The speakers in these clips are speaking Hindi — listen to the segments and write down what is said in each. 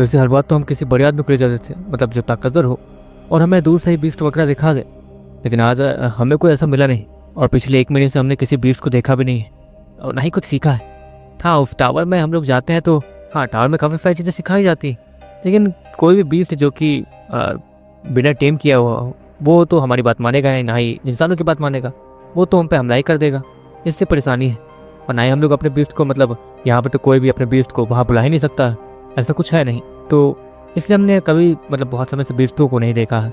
वैसे हर बार तो हम किसी बड़े आदमी को ले जाते थे, मतलब जो ताकतवर हो, और हमें दूर से ही बीस्ट वगैरह दिखा दे। लेकिन आज हमें कोई ऐसा मिला नहीं, और पिछले 1 महीने से हमने किसी बीस्ट को देखा भी नहीं है और ना ही कुछ सीखा है। हाँ, उस टावर में हम लोग जाते हैं तो हाँ, टावर में काफ़ी सारी चीज़ें सिखाई जाती हैं, लेकिन कोई भी बीस्ट जो कि बिना टेम किया हुआ हो, वो तो हमारी बात मानेगा ही, ना ही इंसानों की बात मानेगा। वो तो हम पे हमला ही कर देगा। इससे परेशानी है। और ना ही हम लोग अपने बीस्ट को, मतलब यहाँ पर तो कोई भी अपने बीस्ट को वहाँ बुला ही नहीं सकता, ऐसा कुछ है नहीं। तो इसलिए हमने कभी, मतलब बहुत समय से बीस्टों को नहीं देखा है।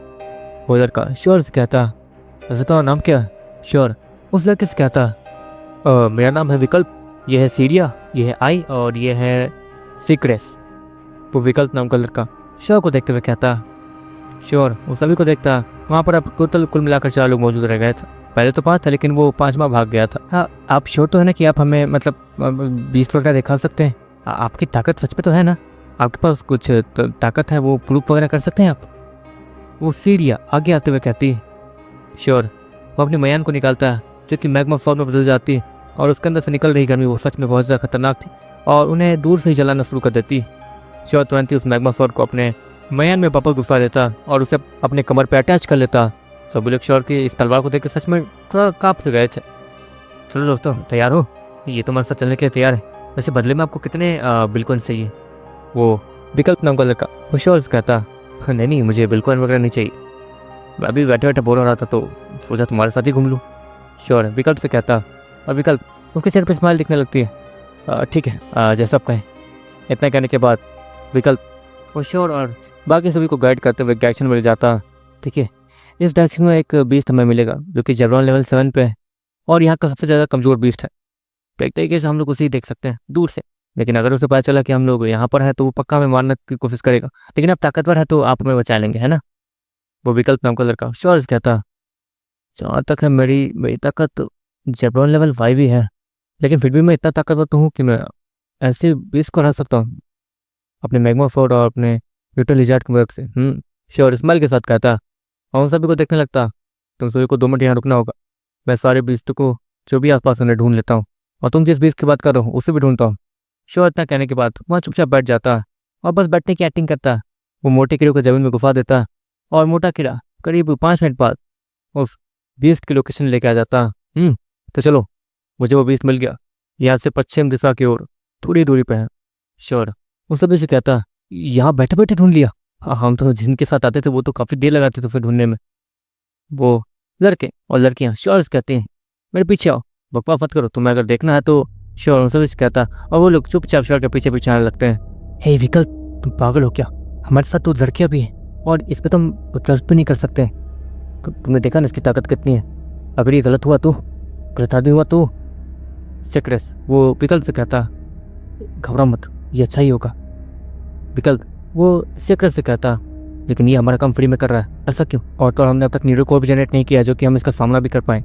वो लड़का श्योर से कहता, वैसे तो नाम क्या है? श्योर उस लड़के से कहता, मेरा नाम है विकल्प, ये है सीरिया, ये है आई, और ये है सीक्रेस। वो विकल्प नाम का लड़का श्योर को देखते हुए कहता, श्योर वो सभी को देखता। वहाँ पर अब टोटल कुल मिलाकर 4 लोग मौजूद रह गए थे। पहले तो 5 था, लेकिन वो 5वां भाग गया था। हाँ, आप श्योर तो है ना कि आप हमें, मतलब बीस्ट वगैरह दिखा सकते हैं? आपकी ताकत सच में तो है ना? आपके पास कुछ ताकत है, वो प्रूफ वगैरह कर सकते हैं आप? वो सीरिया आगे आते हुए कहती है, श्योर। वो अपनी मयान को निकालता है, जो कि मैग्मा फॉर्म में बदल जाती है, और उसके अंदर से निकल रही गर्मी वो सच में बहुत ज़्यादा खतरनाक थी, और उन्हें दूर से ही जलाना शुरू कर देती। श्योर तुरंत ही उस मैग्मा फॉर्म को अपने मयान में वापस घुसा देता और उसे अपने कमर पर अटैच कर लेता। सभी लोग श्योर की इस तलवार को देख कर सच में थोड़ा काँप से गए थे। चलो दोस्तों, तैयार हो? ये तुम्हारे साथ चलने के लिए तैयार है। वैसे बदले में आपको कितने बिल्कुल चाहिए? वो विकल्प नाम का लड़का वो श्योर से कहता, नहीं नहीं, मुझे बिल्कुल वगैरह नहीं चाहिए। मैं अभी बैठे बैठे बोर हो रहा था तो सोचा तुम्हारे साथ ही घूम लूँ। श्योर विकल्प से कहता, और विकल्प उसके चेहरे पर स्माइल दिखने लगती है। ठीक है, जैसा आप कहें। इतना कहने के बाद विकल्प वो श्योर और बाकी सभी को गाइड करते हुए डायरेक्शन मिल जाता। ठीक है, इस डायरेक्शन में एक बीस्ट हमें मिलेगा जो कि जेब्रॉन लेवल 7 पे है, और यहाँ का सबसे ज़्यादा कमज़ोर बीस्ट है। तो एक तरीके से हम लोग उसे ही देख सकते हैं दूर से, लेकिन अगर उसे पता चला कि हम लोग यहाँ पर हैं तो वो पक्का हमें मारने की कोशिश करेगा। लेकिन आप ताकतवर है तो आप हमें बचा लेंगे, है ना? वो विकल्प नाम का लड़का श्योर कहता, जहाँ तक है मेरी ताकत जेब्रॉन लेवल 5 ही है, लेकिन फिर भी मैं इतना ताकतवर तो हूँ कि मैं ऐसे बीस्ट को हरा सकता हूँ अपने मैग्मा फोर्ड और अपने न्यूट्रल लिजार्ड की मदद से। श्योर स्माइल के साथ कहता, और सभी को देखने लगता, तुम सभी को 2 मिनट यहाँ रुकना होगा। मैं सारे बीस्ट को जो भी आसपास उन्हें ढूंढ लेता हूँ, और तुम जिस बीस्ट की बात कर रहे हो उसे भी ढूंढता हूँ। श्योर इतना कहने के बाद वहाँ चुपचाप बैठ जाता और बस बैठने की एक्टिंग करता। वो मोटे कीड़े को जमीन में घुसा देता, और मोटा कीड़ा करीब 5 मिनट बाद उस बीस्ट की लोकेशन लेके आ जाता। तो चलो, मुझे वो बीस्ट मिल गया, यहाँ से पश्चिम दिशा की ओर थोड़ी दूरी पे है। श्योर उस सभी से कहता, यहाँ बैठे बैठे ढूंढ लिया? हाँ, हम तो जिनके साथ आते थे वो तो काफ़ी देर लगाते थे फिर ढूंढने में। वो लड़के और लड़कियाँ श्योर कहते हैं, मेरे पीछे आओ, बकवास मत करो, तुम्हें अगर देखना है तो। श्योर उन सभी से कहता, और वो लोग चुपचाप श्योर के पीछे पीछे आने लगते हैं। हे विकल्प, तुम पागल हो क्या? हमारे साथ तो लड़कियाँ भी हैं, और इस पर तुम ट्रस्ट भी नहीं कर सकते। तो तुमने देखा ना इसकी ताकत कितनी है? अगर ये गलत हुआ तो, गलत आदमी हुआ तो? चक्रेस वो विकल्प से कहता, घबरा मत, ये अच्छा ही होगा। विकल्प वो चक्रेस से कहता, लेकिन ये हमारा काम फ्री में कर रहा है, ऐसा क्यों? और तो हमने अब तक न्यूरो कोड भी जनरेट नहीं किया जो कि हम इसका सामना भी कर पाएँ।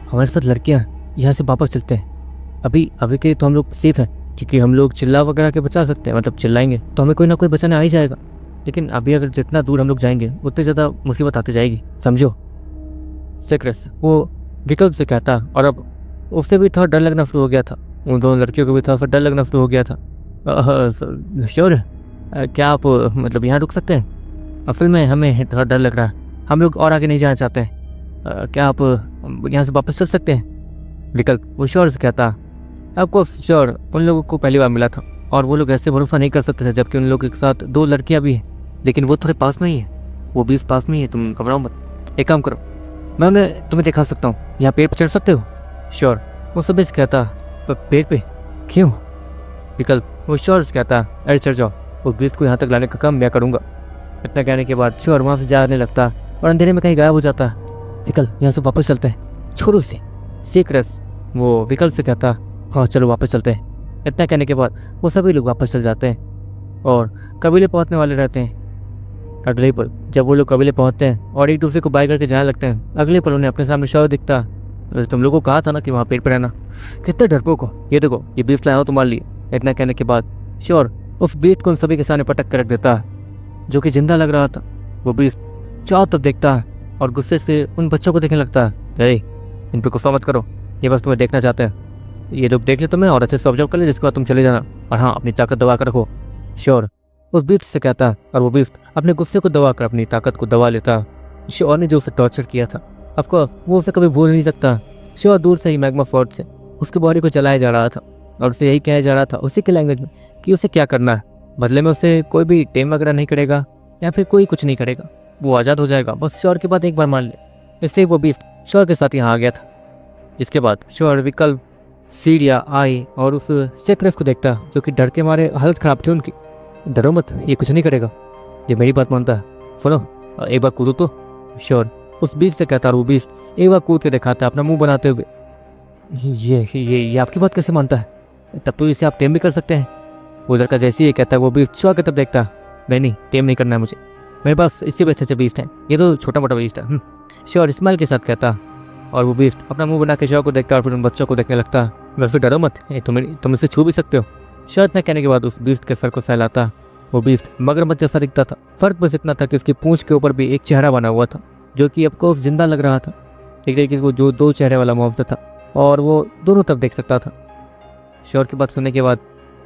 हमारे साथ लड़कियाँ हैं, यहाँ से वापस चलते हैं। अभी के लिए तो हम लोग सेफ हैं, क्योंकि हम लोग चिल्ला वगैरह के बचा सकते हैं, मतलब चिल्लाएंगे तो हमें कोई ना कोई बचाने आ ही जाएगा। लेकिन अभी अगर जितना दूर हम लोग जाएंगे उतनी ज़्यादा मुसीबत आती जाएगी, समझो। चक्रेस वो विकल्प से कहता, और अब उससे भी थोड़ा डर लगना शुरू हो गया था। उन दोनों लड़कियों को भी थोड़ा सा डर लगना शुरू हो गया था। श्योर, क्या आप मतलब यहाँ रुक सकते हैं? असल में हमें थोड़ा डर लग रहा है, हम लोग और आगे नहीं जाना चाहते हैं। क्या आप यहाँ से वापस चल सकते हैं? विकल्प वो श्योर से कहता, आपको श्योर उन लोगों को पहली बार मिला था, और वो लोग ऐसे भरोसा नहीं कर सकते थे, जबकि उन लोगों के साथ 2 लड़कियाँ भी हैं। लेकिन वो थोड़े पास में ही है, वो 20 पास में ही है, तुम घबराओ मत। एक काम करो, मैं तुम्हें दिखा सकता हूँ, यहाँ पेड़ पर चढ़ सकते हो? श्योर वो सभी से कहता, पेड़ पे क्यों? विकल्प वो श्योर से कहता, अरे चढ़ जाओ, वो बीस्ट को यहाँ तक लाने का काम मैं करूँगा। इतना कहने के बाद श्योर वहाँ से जाने लगता और अंधेरे में कहीं गायब हो जाता। विकल्प यहाँ से वापस चलते हैं, छोड़ो से। सीक्रेस वो विकल्प से कहता, हाँ चलो वापस चलते हैं। इतना कहने के बाद वो सभी लोग वापस चल जाते हैं और कबीले पहुँचने वाले रहते हैं। अगले पल जब वो लोग कबीले पहुँचते हैं और एक दूसरे को बाय करके जाने लगते हैं, अगले पल उन्हें अपने सामने श्योर दिखता। वैसे तुम लोगों को कहा था ना कि वहाँ पेड़ पर रहना, कितने डरपोक हो, ये देखो ये बीस्ट लाया हो तुम्हारे लिए। इतना कहने के बाद श्योर उस बीस्ट को उन सभी के सामने पटक कर रख देता है, जो कि जिंदा लग रहा था। वो बीस्ट चारों तरफ देखता है और गुस्से से उन बच्चों को देखने लगता है। अरे इन पर गुस्सा मत करो, ये बस तुम्हें देखना चाहते हैं। ये लोग देख ले तुम्हें और अच्छे से ऑब्जर्व कर ले, जिसके बाद तुम चले जाना। और हाँ, अपनी ताकत दबा कर रखो। श्योर उस बीस्ट से कहता और वो बीस्ट अपने गुस्से को दबा कर अपनी ताकत को दबा लेता। श्योर ने जो उसे टॉर्चर किया था, ऑफकोर्स वो उसे कभी भूल नहीं सकता। श्योर दूर से ही मैग्मा फोर्ट से उसकी बॉडी को चलाया जा रहा था और उसे यही कहा जा रहा था उसी के लैंग्वेज में कि उसे क्या करना है। बदले में उसे कोई भी टेम वगैरह नहीं करेगा या फिर कोई कुछ नहीं करेगा, वो आज़ाद हो जाएगा, बस श्योर की बात एक बार मान ले। इससे वो बीस्ट श्योर के साथ यहाँ आ गया था। इसके बाद श्योर विकल्प सीढ़ियाँ आई और उस चेकरेस को देखता जो कि डर के मारे हालत ख़राब थी उनकी। डरो मत, ये कुछ नहीं करेगा, ये मेरी बात मानता है, सुनो एक बार कूदो तो। श्योर उस बीच से कहता और वो बीच एक बार कूद के दिखाता अपना मुंह बनाते हुए। ये आपकी बात कैसे मानता है? तब तो इसे आप टेम भी कर सकते हैं। वो लड़का जैसे ही कहता है वो बीच श्योर की तरफ देखता। नहीं, टेम नहीं करना है मुझे, मेरे पास इससे भी अच्छे बीस्ट हैं, ये तो छोटा मोटा बीस्ट है। श्योर स्माइल के साथ कहता और वो बीस्ट अपना मुंह बना के श्योर को देखता और फिर उन बच्चों को देखने लगता। वैसे डरो मत, तुम इसे छू भी सकते हो। श्योर इतना कहने के बाद उस बीस्ट के सर को सहलाता। वो बीस्ट मगरमच्छ जैसा दिखता था, फर्क बस इतना था कि उसकी पूंछ के ऊपर भी एक चेहरा बना हुआ था जो कि आपको जिंदा लग रहा था। एक तरीके से वो जो 2 चेहरे वाला मॉन्स्टर था और वो दोनों तरफ देख सकता था। श्योर की बात सुनने के बाद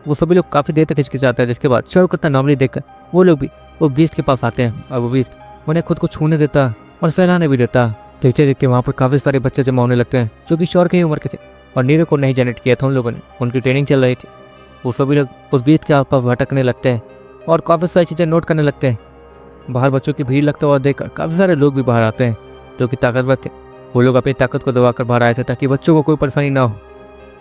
वो सभी लोग काफ़ी देर तक हिचकिचाते हैं, जिसके बाद श्योर को इतना नॉर्मली देखकर वो लोग भी वो बीस्ट के पास आते हैं और वो बीस्ट उन्हें खुद को छूने देता और सहलाने भी देता। देखते देखते वहाँ पर काफ़ी सारे बच्चे जमा होने लगते हैं जो कि श्योर के ही उम्र के थे और नीरो को नहीं जनरेट किया था उन लोगों ने, उनकी ट्रेनिंग चल रही थी। वो सभी लोग उस बीस्ट के आसपास भटकने लगते हैं और काफ़ी सारी चीज़ें नोट करने लगते हैं। बाहर बच्चों की भीड़ लगता हुआ देखकर काफ़ी सारे लोग भी बाहर आते हैं जो कि ताकतवर थे। वो लोग अपनी ताकत को दबाकर बाहर आए थे ताकि बच्चों को कोई परेशानी ना हो।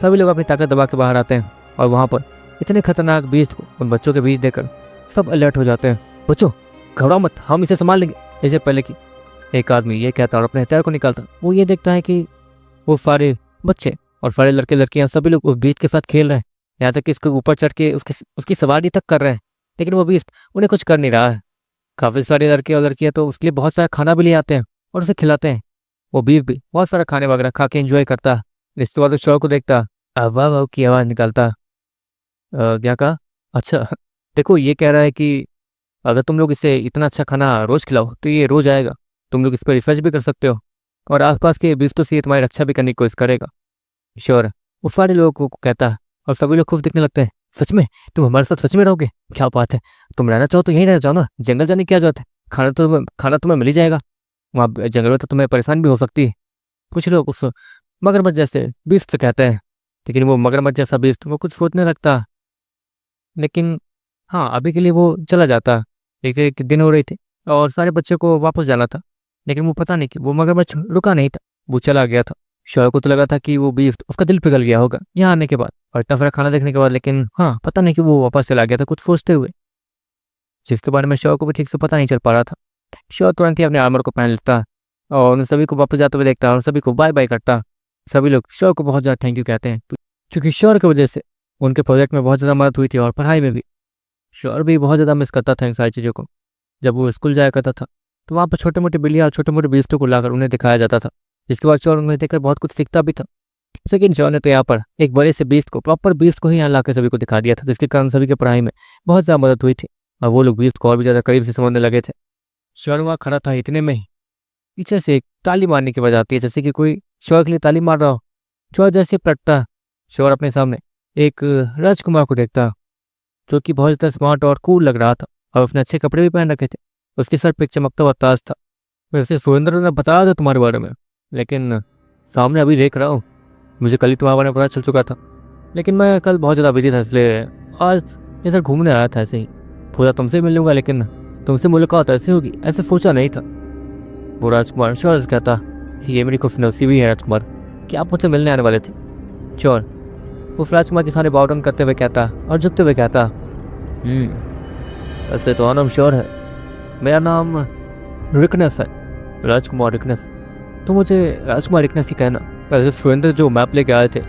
सभी लोग अपनी ताकत दबा के बाहर आते हैं और वहाँ पर इतने खतरनाक बीस्ट को उन बच्चों के बीच देखकर सब अलर्ट हो जाते हैं। बच्चों घबराओ मत, हम इसे संभाल लेंगे। इससे पहले कि एक आदमी ये कहता और अपने हथियार को निकालता, वो ये देखता है कि वो सारे बच्चे और सारे लड़के लड़कियाँ सभी लोग उस बीस्ट के साथ खेल रहे हैं, यहाँ तक कि इसके ऊपर चढ़ के उसकी सवारी तक कर रहे हैं, लेकिन वो बीस्ट उन्हें कुछ कर नहीं रहा है। काफ़ी सारे लड़के और लड़कियाँ तो उसके लिए बहुत सारा खाना भी ले आते हैं और उसे खिलाते हैं। वो बीफ भी बहुत सारा खाने वगैरह खा के एंजॉय करता। इसके बाद उस शौर को देखता, वाह वाह की आवाज़ निकालता। क्या कहा? अच्छा देखो, ये कह रहा है कि अगर तुम लोग इसे इतना अच्छा खाना रोज़ खिलाओ तो ये रोज़ आएगा, तुम लोग इस पर रिसर्च भी कर सकते हो और आसपास के बीस्तों से ये तुम्हारी रक्षा भी करने की कोशिश करेगा। श्योर वो सारे लोगों को कहता है और सभी लोग खुश दिखने लगते हैं। सच में तुम हमारे साथ सच में रहोगे? क्या बात है, तुम रहना चाहो तो यहीं रह जाओ ना, जंगल जाने की क्या जरूरत है, खाना तुम्हें मिल ही जाएगा, वहाँ जंगल में तो तुम्हें परेशान भी हो सकती है। कुछ लोग उस मगरमच्छ जैसे बीस्ट से कहते हैं, लेकिन वो मगरमच्छ जैसा बीस्ट वो कुछ सोचने लगता। लेकिन हाँ, अभी के लिए वो चला जाता। एक दिन हो रही थी और सारे बच्चों को वापस जाना था, लेकिन वो पता नहीं कि वो मगरमच्छ रुका नहीं था, वो चला गया था। शौर्य को तो लगा था कि वो बीस्ट उसका दिल पिघल गया होगा यहाँ आने के बाद और इतना सारा खाना देखने के बाद, लेकिन हाँ पता नहीं कि वो वापस चला गया था कुछ सोचते हुए, जिसके बारे में शौर्य को भी ठीक से पता नहीं चल पा रहा था। शौर्य तुरंत ही अपने आर्मर को पहन लेता और उन सभी को वापस जाते हुए देखता और सभी को बाय बाय करता। सभी लोग शौर्य को बहुत ज़्यादा थैंक यू कहते हैं, क्योंकि शौर्य की वजह से उनके प्रोजेक्ट में बहुत ज़्यादा मदद हुई थी और पढ़ाई में भी। शौर्य भी बहुत ज़्यादा मिस करता था इन सारी चीज़ों को। जब वो स्कूल जाया करता था तो वहाँ पर छोटे मोटे बिल्लियाँ और छोटे मोटे बीस्टों को लाकर उन्हें दिखाया जाता था, जिसके बाद शौर्य उन्हें देखकर बहुत कुछ सीखता भी था। लेकिन शौर्य ने तो यहाँ पर एक बड़े से बीस्ट को, प्रॉपर बीस्ट को ही यहाँ लाकर सभी को दिखा दिया था, जिसके कारण सभी की पढ़ाई में बहुत ज़्यादा मदद हुई थी और वो लोग बीस्ट को और भी ज़्यादा करीब से समझने लगे थे। शौर्य वहाँ खड़ा था, इतने में ही पीछे से एक ताली मारने की आवाज़ आती है, जैसे कि कोई शौर्य के लिए ताली मार रहा हो। शौर्य जैसे पलटता, शौर्य अपने सामने एक राजकुमार को देखता जो कि बहुत ज़्यादा स्मार्ट और कूल लग रहा था और उसने अच्छे कपड़े भी पहन रखे थे। उसके सर पे एक चमकता हुआ ताज था। वैसे सुरेंद्र ने बताया था तुम्हारे बारे में, लेकिन सामने अभी देख रहा हूँ, मुझे कल ही तुम्हारे बारे में पता चल चुका था, लेकिन मैं कल बहुत ज़्यादा बिजी था इसलिए आज इधर घूमने आया था। ऐसे ही पूरा तुमसे मिल लूँगा, लेकिन तुमसे मुलाकात ऐसे होगी ऐसे सोचा नहीं था। वो राजकुमार शौर्य से कहता, ये मेरी खुशनसीबी है राजकुमार कि आप मुझसे मिलने आने वाले थे। शौर्य उस राजकुमार के सारे बाउडन करते हुए कहता और झुकते हुए कहता, वैसे तो नाम शौर्य है, मेरा नाम रिकनेस है, राजकुमार रिकनेस। तो मुझे राजकुमार रिकनेस ही कहना। वैसे सुरेंद्र जो मैप लेके आए थे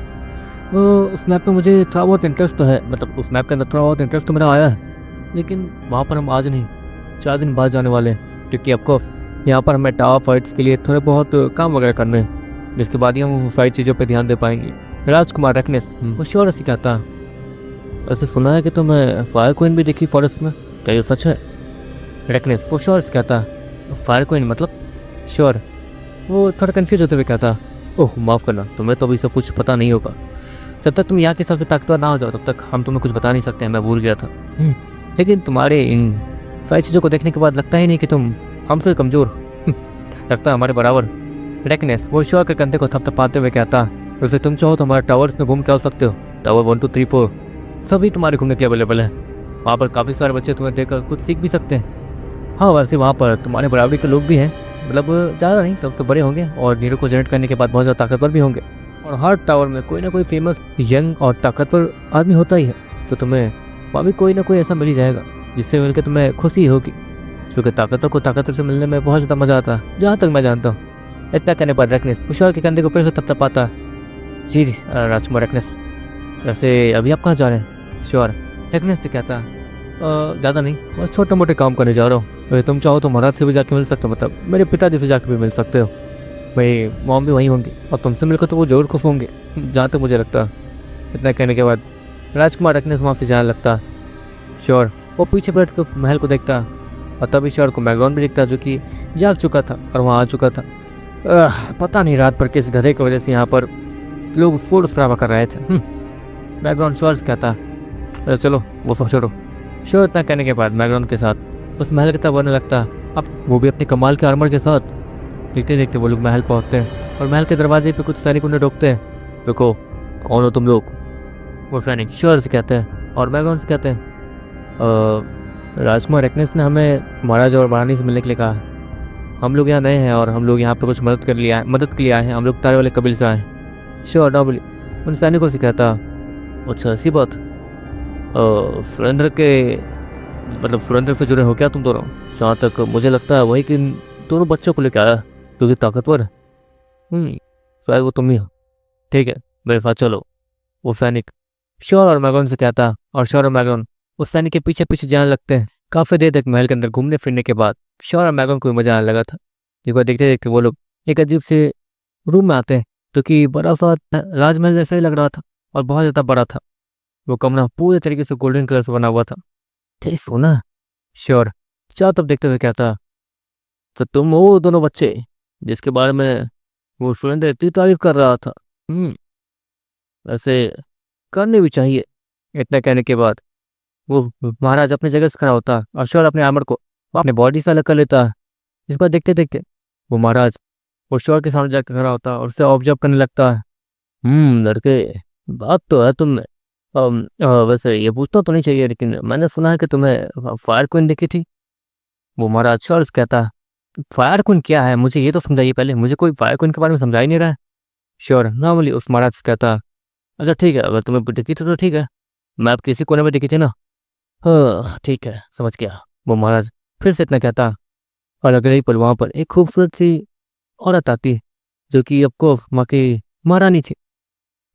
वो उस मैप पे मुझे थोड़ा बहुत इंटरेस्ट तो है, मतलब उस मैप के अंदर थोड़ा बहुत इंटरेस्ट तो मेरा आया है, लेकिन वहाँ पर हम आज नहीं 4 दिन बाद जाने वाले हैं, क्योंकि ऑफकोर्स यहाँ पर हमें टावर फाइट्स के लिए थोड़े बहुत काम वगैरह करने हैं, जिसके बाद ही हम सारी चीज़ों पर ध्यान दे पाएंगे। राजकुमार रिकनेस वो शौर्य से कहता, वैसे सुना है कि तुमने फायर क्वीन भी देखी फॉरेस्ट में, क्या ये सच है? रिकनेस वो शौर्य से कहता, फायर क्वीन मतलब? शौर्य वो थोड़ा कन्फ्यूज होते हुए कहता, ओह माफ़ करना, तुम्हें तो अभी सब कुछ पता नहीं होगा, जब तक तुम यहाँ के सबसे ताकतवर ना हो जाओ तब तक हम तुम्हें कुछ बता नहीं सकते हैं, मैं भूल गया था। लेकिन तुम्हारे इन सारी चीज़ों को देखने के बाद लगता ही नहीं कि तुम हमसे कमज़ोर हो। लगता है हमारे बराबर। रेकनेस वो श्योर के कंधे को थपथपाते हुए कहता, वैसे तुम चाहो तो हमारे टावर्स में घूम के आ सकते हो। टावर 1 2 3 4 सभी तुम्हारे घूमने के लिए अवेलेबल है। वहाँ पर काफ़ी सारे बच्चे तुम्हें देखकर कुछ सीख भी सकते हैं। हाँ, वैसे वहाँ पर तुम्हारे बराबरी के लोग भी हैं, मतलब ज़्यादा नहीं, तब तो बड़े होंगे और नीरो को जनरेट करने के बाद बहुत ज़्यादा ताकतवर भी होंगे। और हर टावर में कोई ना कोई फेमस यंग और ताकतवर आदमी होता ही है, तो तुम्हें वहाँ भी कोई ना कोई ऐसा मिल ही जाएगा जिससे मिलकर तुम्हें खुशी होगी, क्योंकि ताकतवर को ताकतवर से मिलने में बहुत ज़्यादा मज़ा आता है, जहाँ तक मैं जानता हूँ। इतना कहने पर रेकनेस उशार के कंधे को फिर से थपथपाता। जी राजकुमार रेकनेस, वैसे अभी आप कहाँ जा रहे हैं? श्योर रेकनेस से कहता, ज़्यादा नहीं, बस छोटे मोटे काम करने जा रहा हूँ। वैसे तुम चाहो तो महाराज से भी जाके मिल सकते हो, मतलब मेरे पिताजी से जाके भी मिल सकते हो। मेरी मॉम भी वहीं होंगी और तुमसे मिलकर तो वो जरूर खुश होंगे, जहाँ तक मुझे लगता है। इतना कहने के बाद राजकुमार रेकनेस वहाँ से जाने लगता। श्योर वो पीछे बैठ के उस महल को देखता और तभी श्योर को मैगरॉन भी दिखता, जो कि जाग चुका था और वहाँ आ चुका था। पता नहीं रात पर किस गधे की वजह से यहाँ पर लोग शोर शराबा कर रहे थे। मैगरॉन श्योर से कहता, चलो वो सब छोड़ो। श्योर इतना कहने के बाद मैगरॉन के साथ उस महल की तरफ बढ़ने लगता, अब वो भी अपने कमाल के आर्मर के साथ। देखते देखते वो लोग महल पहुँचते हैं और महल के दरवाजे पे कुछ सैनिक उन्हें रोकते हैं। रुको, कौन हो तुम लोग? वो सैनिक श्योर से कहते हैं और मैगरॉन से कहते हैं, राजकुमार रेकनेस ने हमें महाराज और महारानी से मिलने के लिए कहा। हम लोग यहाँ नए हैं और हम लोग यहाँ पे कुछ मदद के लिए आए हैं। हम लोग तारे वाले कबीले से आए हैं। श्योर डबली उन सैनिकों से कहता, अच्छा ऐसी बात, सुरेंद्र के मतलब सुरेंद्र से जुड़े हो क्या तुम दोनों? जहाँ तक मुझे लगता है वही कि दोनों बच्चों को लेकर आया, क्योंकि ताकतवर है। शायद वो तुम ही हो। ठीक है, मेरे साथ चलो। वो सैनिक श्योर और मैगरॉन से कहता और श्योर और मैगरॉन उस सैनिक के पीछे पीछे जाने लगते हैं। काफ़ी देर तक महल के अंदर घूमने फिरने के बाद श्योर और मैगरॉन को मजा आने लगा था, क्योंकि देखते देखते वो लोग एक अजीब से रूम में आते हैं, जो कि बड़ा सा राजमहल जैसा ही लग रहा था और बहुत ज़्यादा बड़ा था। वो कमरा पूरे तरीके से गोल्डन कलर से बना हुआ था। थे सोना। श्योर चाह तब देखते हुए कहता, तो तुम वो दोनों बच्चे जिसके बारे में वो सुरेंद्र इतनी तारीफ कर रहा था? वैसे करनी भी चाहिए। इतना कहने के बाद वो महाराज अपनी जगह से खड़ा होता और श्योर अपने आर्मर को अपने बॉडी से अलग कर लेता। इस पर देखते देखते वो महाराज वो श्योर के सामने जाकर खड़ा होता और उससे ऑब्जर्व करने लगता है। लड़के, बात तो है तुम में। वैसे ये पूछना तो नहीं चाहिए, लेकिन मैंने सुना है कि तुम्हें फायर क्वीन देखी थी। वो महाराज श्योर से कहता, फायर क्वीन क्या है, मुझे ये तो समझाइए पहले, मुझे कोई फायर क्वीन के बारे में समझा ही नहीं रहा है। श्योर नॉर्मली उस महाराज से कहता, अच्छा ठीक है, अगर तुम्हें दिखी थी तो ठीक है, मैं अब किसी कोने में दिखी थी ना। हाँ ठीक है, समझ गया। वो महाराज फिर से इतना कहता और अगले ही पल वहाँ पर एक खूबसूरत सी औरत आती है, जो कि आपको वहाँ की महारानी थी।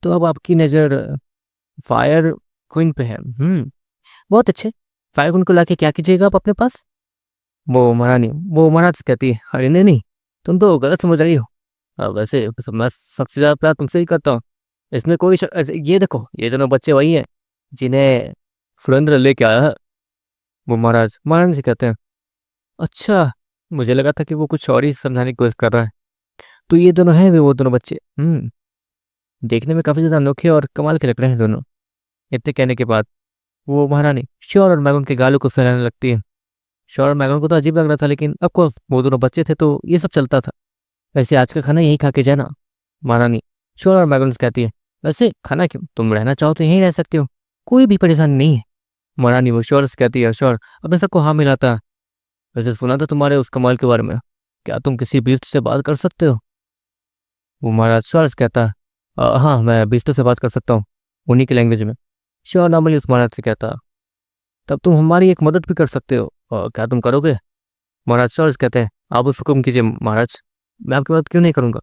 तो अब आपकी नज़र फायर क्वीन पे है। बहुत अच्छे। फायर क्वीन को लाके क्या कीजिएगा आप अपने पास? वो महारानी वो महाराज कहती है, अरे नहीं नहीं, तुम तो गलत समझ रही हो। वैसे मैं सबसे ज़्यादा प्यार तुमसे ही करता हूँ, इसमें कोई ये देखो, ये दोनों बच्चे वही हैं जिन्हें सुरेंद्र लेके आया है। वो महाराज महारानी से कहते हैं, अच्छा, मुझे लगा था कि वो कुछ और ही समझाने की कोशिश कर रहा है। तो ये दोनों हैं वे वो दोनों बच्चे। देखने में काफ़ी ज़्यादा अनोखे और कमाल के लग रहे हैं दोनों। इतने कहने के बाद वो महारानी श्योर और मैगन के गालों को सहलाने लगती है। श्योर और मैगन को तो अजीब लग रहा था, लेकिन ऑफकोर्स वो दोनों बच्चे थे तो ये सब चलता था। वैसे आज का खाना यहीं खा के जाना। महारानी श्योर और मैगन से कहती है, वैसे खाना क्यों, तुम रहना चाहो तो यहीं रह सकते हो, कोई भी परेशानी नहीं है। महारानी वो श्योर से कहती है। श्योर अपने सबको हाँ मिलाता है। वैसे सुना था तुम्हारे उस कमाल के बारे में, क्या तुम किसी बीस्ट से बात कर सकते हो? वो महाराज श्योर से कहता है, हाँ मैं बीस्टों से बात कर सकता हूँ, उन्हीं की लैंग्वेज में। श्योर नॉर्मली उस महाराज से कहता, तब तुम हमारी एक मदद भी कर सकते हो, क्या तुम करोगे? महाराज श्योर से कहते हैं, आप उस हुक्म कीजिए महाराज, मैं आपकी मदद क्यों नहीं करूँगा।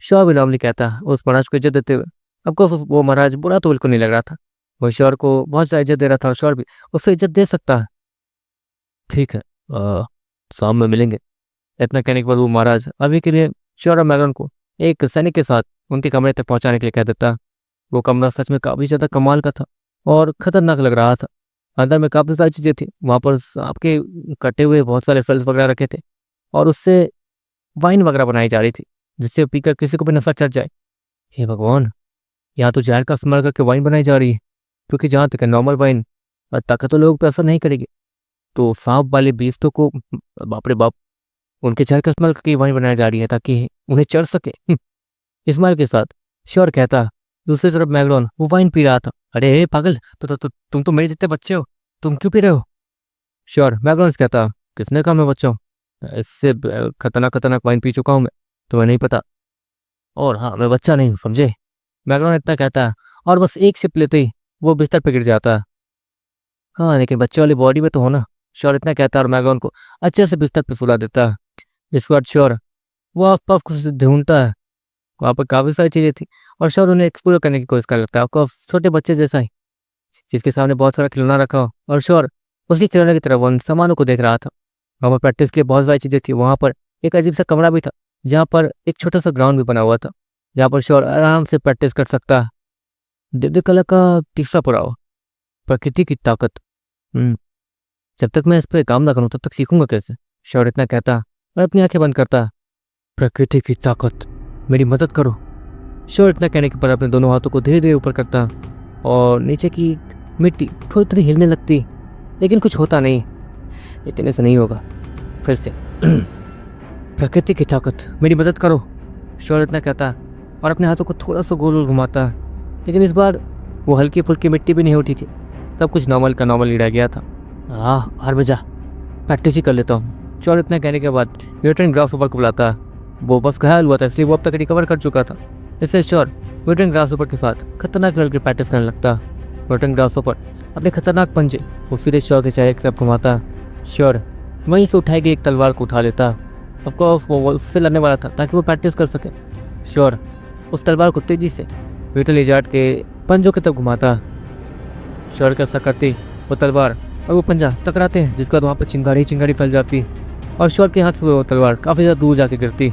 श्योर भी नॉर्मली कहता है उस महाराज को इज्जत देते हुए। अफकोर्स वो महाराज बुरा तो बिल्कुल नहीं लग रहा था, वो श्योर को बहुत ज़्यादा इज्जत दे रहा था और श्योर भी उससे इज्जत दे सकता है। ठीक है, शाम में मिलेंगे। इतना कहने के बाद वो महाराज अभी के लिए श्योर और मैगन को एक सैनिक के साथ उनके कमरे तक पहुंचाने के लिए कह देता। वो कमरा सच में काफ़ी ज़्यादा कमाल का था और ख़तरनाक लग रहा था। अंदर में काफ़ी सारी चीज़ें थी, वहाँ पर सांप के कटे हुए बहुत सारे फल्स वगैरह रखे थे और उससे वाइन वगैरह बनाई जा रही थी, जिससे पीकर किसी को भी नशा चढ़ जाए। हे भगवान, यहाँ तो जहर का इस्तेमाल करके वाइन बनाई जा रही है, क्योंकि जहाँ तक नॉर्मल वाइन और ताकत तो लोगों पे असर नहीं करेगी। तो सांप वाले बीस्तों को, बाप रे बाप, उनके चेहरे का इस्तेमाल करके वाइन बनाई जा रही है ताकि उन्हें चढ़ सके। इस्माइल के साथ श्योर कहता। दूसरी तरफ मैगलोन वो वाइन पी रहा था। अरे पागल, तुम तो मेरे जितने बच्चे हो, तुम क्यों पी रहे हो? श्योर मैगलोन कहता। किसने कहा मैं बच्चा हूँ? इससे खतरनाक खतरनाक वाइन पी चुका हूँ मैं, तुम्हें नहीं पता। और हाँ, मैं बच्चा नहीं हूँ, समझे? मैगलोन इतना कहता है और बस एक सिप लेते ही वो बिस्तर पर गिर जाता है। हाँ, लेकिन बच्चे वाली बॉडी में तो हो ना। श्योर इतना कहता है और मैगलोन को अच्छे से बिस्तर पर सुला देता है। जिसके बाद श्योर वो आसपास कुछ ढूंढता है। वहाँ पर काफ़ी सारी चीज़ें थी और श्योर उन्हें एक्सप्लोर करने की कोशिश कर लगता है, आपको छोटे बच्चे जैसा ही, जिसके सामने बहुत सारा खिलौना रखा हो और श्योर उसी खिलौने की तरफ उन सामानों को देख रहा था। वहाँ पर प्रैक्टिस के लिए बहुत सारी चीज़ें थी। वहाँ पर एक अजीब सा कमरा भी था जहाँ पर एक छोटा सा ग्राउंड भी बना हुआ था, जहाँ पर श्योर आराम से प्रैक्टिस कर सकता है। दिव्य कला का तीसरा पड़ाव, प्रकृति की ताकत। जब तक मैं इस पर काम ना करूँ तब तक सीखूंगा कैसे? श्योर इतना कहता और अपनी आंखें बंद करता। प्रकृति की ताकत, मेरी मदद करो। श्योर इतना कहने के पर अपने दोनों हाथों को धीरे धीरे ऊपर करता और नीचे की मिट्टी थोड़ी थोड़ी हिलने लगती, लेकिन कुछ होता नहीं। इतने से नहीं होगा, फिर से। प्रकृति की ताकत, मेरी मदद करो। श्योर इतना कहता और अपने हाथों को थोड़ा सा गोल गोल घुमाता, लेकिन इस बार वो हल्की फुल्की मिट्टी भी नहीं उठी थी। सब कुछ नॉर्मल का नॉर्मल ही रह गया था। हर बजा प्रैक्टिस ही कर लेता हूँ। श्योर इतना कहने के बाद न्यूटन ग्रास ऊपर को बुलाता। वो बस घायल हुआ था, इसलिए वो अब तक रिकवर कर चुका था। इससे श्योर न्यूटन ग्रास ऊपर के साथ खतरनाक लेवल की प्रैक्टिस करने लगता। न्यूटन ग्रास ऊपर अपने खतरनाक पंजे वो सीधे श्योर के चेहरे की तरफ घुमाता। श्योर वहीं से उठाई गई एक तलवार को उठा लेता। ऑफकोर्स वो उससे लड़ने वाला था ताकि वो प्रैक्टिस कर सके। श्योर उस तलवार को तेजी से न्यूटन लिजार्ड के पंजों की तरफ घुमाता। श्योर का ऐसा करती वो तलवार और वो पंजा टकराते हैं, जिसके बाद वहाँ पर चिंगारी चिंगारी फैल जाती और श्योर के हाथ से वो तलवार काफ़ी ज़्यादा दूर जाके गिरती।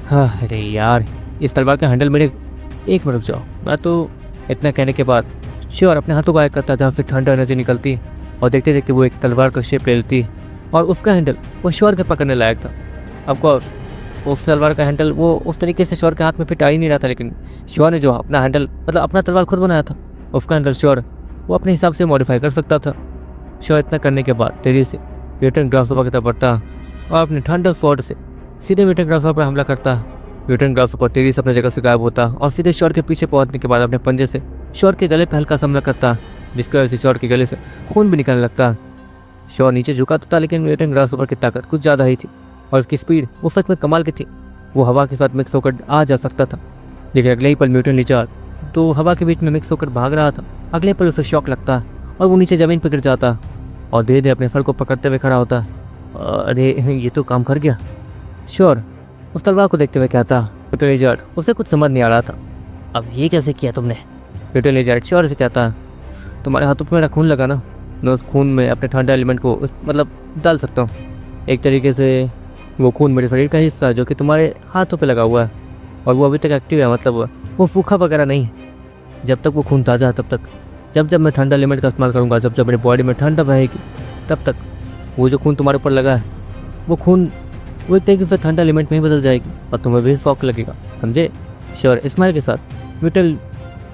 हाँ, अरे यार, इस तलवार का हैंडल मेरे, एक मिनट रुक जाओ मैं तो। इतना कहने के बाद श्योर अपने हाथों को आया करता जहाँ से ठंडा एनर्जी निकलती और देखते देखते वो एक तलवार का शेप ले लेती और उसका हैंडल वो श्योर के पकड़ने लायक था। ऑफकोर्स उस तलवार का हैंडल वो उस तरीके से श्योर के हाथ में फिट आ ही नहीं रहा था, लेकिन श्योर ने जो अपना हैंडल मतलब अपना तलवार खुद बनाया था, उसका हैंडल श्योर वो अपने हिसाब से मॉडिफाई कर सकता था। श्योर इतना करने के बाद तेजी से न्यूटन ग्रासहोपर की तरफ बढ़ता और अपने ठंडा स्वॉर्ड से सीधे न्यूटन ग्रासहोपर पर हमला करता। न्यूटन ग्रासहोपर तेजी से अपनी जगह से गायब होता और सीधे श्योर के पीछे पहुंचने के बाद अपने पंजे से श्योर के गले पर हल्का हमला करता, जिसकी वजह से श्योर के गले से खून भी निकलने लगता। श्योर नीचे झुका तो था, लेकिन न्यूटन ग्रासहोपर की ताकत कुछ ज़्यादा ही थी और उसकी स्पीड वो सच में कमाल की थी। वो हवा के साथ मिक्स होकर आ जा सकता था, लेकिन अगले ही पल न्यूटन लिजार्ड तो हवा के बीच में मिक्स होकर भाग रहा था। अगले पल उसे शॉक लगता और वो नीचे ज़मीन पर गिर जाता और धीरे धीरे अपने सर को पकड़ते हुए खड़ा होता। अरे ये तो काम कर गया। श्योर उस तलवार को देखते हुए कहता। न्यूटन लिजार्ड उसे कुछ समझ नहीं आ रहा था। अब ये कैसे किया तुमने? न्यूटन लिजार्ड श्योर से कहता, तुम्हारे हाथों पर मेरा खून लगा ना, मैं उस खून में अपने ठंडा एलिमेंट को मतलब डाल सकता हूँ। एक तरीके से वो खून मेरे शरीर का हिस्सा है जो कि तुम्हारे हाथों पे लगा हुआ है और वो अभी तक एक्टिव है, मतलब वो सूखा वगैरह नहीं है। जब तक वो खून ताज़ा है तब तक, जब मैं ठंडा एलिमेंट का इस्तेमाल करूँगा, जब मेरी बॉडी में ठंडा बहेगी, तब तक वो जो खून तुम्हारे ऊपर लगा है वो खून वो एक तरीके से ठंडा एलिमेंट में ही बदल जाएगी और तुम्हें भी शौक लगेगा, समझे? श्योर स्माइल के साथ न्यूटन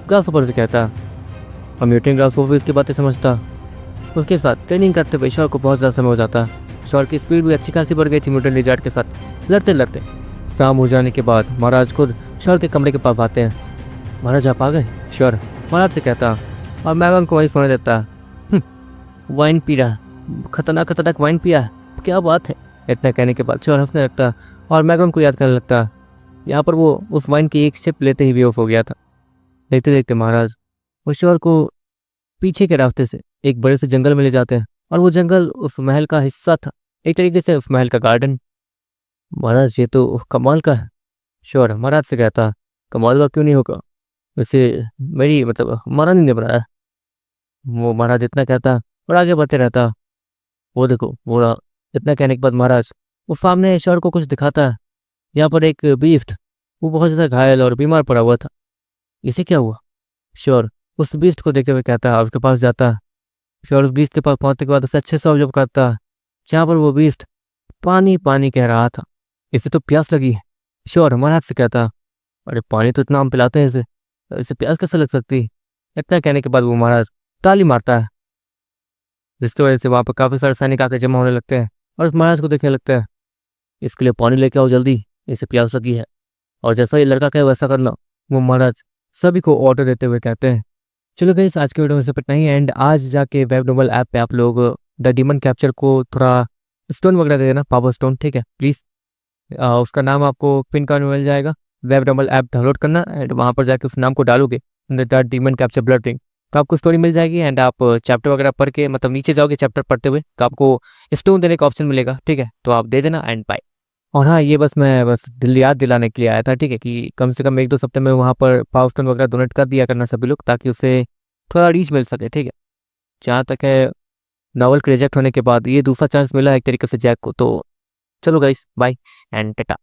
ग्रासहोपर से कहता और न्यूटन ग्रासहोपर भी इसकी बातें समझता। उसके साथ ट्रेनिंग करते हुए श्योर को बहुत ज़्यादा समय हो जाता। श्योर की स्पीड भी अच्छी खासी बढ़ गई थी। न्यूटन लिजार्ड के साथ लड़ते लड़ते शाम हो जाने के बाद महाराज खुद श्योर के कमरे के पास आते हैं। महाराज आप आ गए? श्योर महाराज से कहता और मैगन को वहीं सोने देता। वाइन पी रहा, खतरनाक खतरनाक वाइन पिया, क्या बात है? इतना कहने के बाद श्योर हंसने लगता और मैगन को याद करने लगता। यहाँ पर वो उस वाइन की एक सिप लेते ही बेहोश हो गया था। देखते देखते महाराज वो श्योर को पीछे के रास्ते से एक बड़े से जंगल में ले जाते हैं और वो जंगल उस महल का हिस्सा था, एक तरीके से उस महल का गार्डन। महाराज ये तो कमाल का है। श्योर महाराज से कहता, कमाल का क्यों नहीं होगा, वैसे मेरी मतलब महारानी ने बनाया। वो महाराज इतना कहता और आगे बढ़ते रहता। वो देखो वो इतना कहने के बाद महाराज वो सामने श्योर को कुछ दिखाता है। यहाँ पर एक बीस्ट वो बहुत ज़्यादा घायल और बीमार पड़ा हुआ था। इसे क्या हुआ? श्योर उस बीस्ट को देखते हुए कहता है, उसके पास जाता। श्योर उस बीस्ट के पास पहुंचने के बाद उसे अच्छे से ऑब्जर्व करता, जहाँ पर वो बीस्ट पानी पानी कह रहा था। इसे तो प्यास लगी है। श्योर महाराज से कहता, अरे पानी तो इतना हम पिलाते हैं इसे प्यास कैसे लग सकती? इतना कहने के बाद वो महाराज ताली मारता है जिसकी वजह से वहाँ पर काफ़ी सारे सैनिक आके जमा होने लगते हैं और उस महाराज को देखने लगता है। इसके लिए पानी लेके आओ जल्दी, इसे प्यास लगी है। और जैसा ये लड़का कहे वैसा करना। वो महाराज सभी को ऑर्डर देते हुए कहते हैं। चलो गाइस, आज के वीडियो में सिर्फ इतना ही। एंड आज जाके वेब नोवेल ऐप पे आप लोग द डीमन कैप्चर को थोड़ा स्टोन वगैरह दे देना, पावर स्टोन, ठीक है प्लीज़। उसका नाम आपको पिन कार्ड में मिल जाएगा। वेब नोवेल ऐप डाउनलोड करना एंड वहाँ पर जाके उस नाम को डालोगे, the demon capture blood ring, तो आपको स्टोरी मिल जाएगी। एंड आप चैप्टर वगैरह पढ़ के मतलब नीचे जाओगे चैप्टर पढ़ते हुए तो आपको स्टोन देने का ऑप्शन मिलेगा, ठीक है। तो आप दे देना एंड बाय। और हाँ, ये मैं बस दिल याद दिलाने के लिए आया था, ठीक है, कि कम से कम 1-2 हफ्ते में वहाँ पर पावर स्टोन वगैरह डोनेट कर दिया करना सभी लोग, ताकि उसे थोड़ा रीच मिल सके, ठीक है। जहाँ तक है नॉवल के रिजेक्ट होने के बाद ये दूसरा चांस मिला है एक तरीके से जैक को। तो चलो गाइस, बाय एंड टाटा।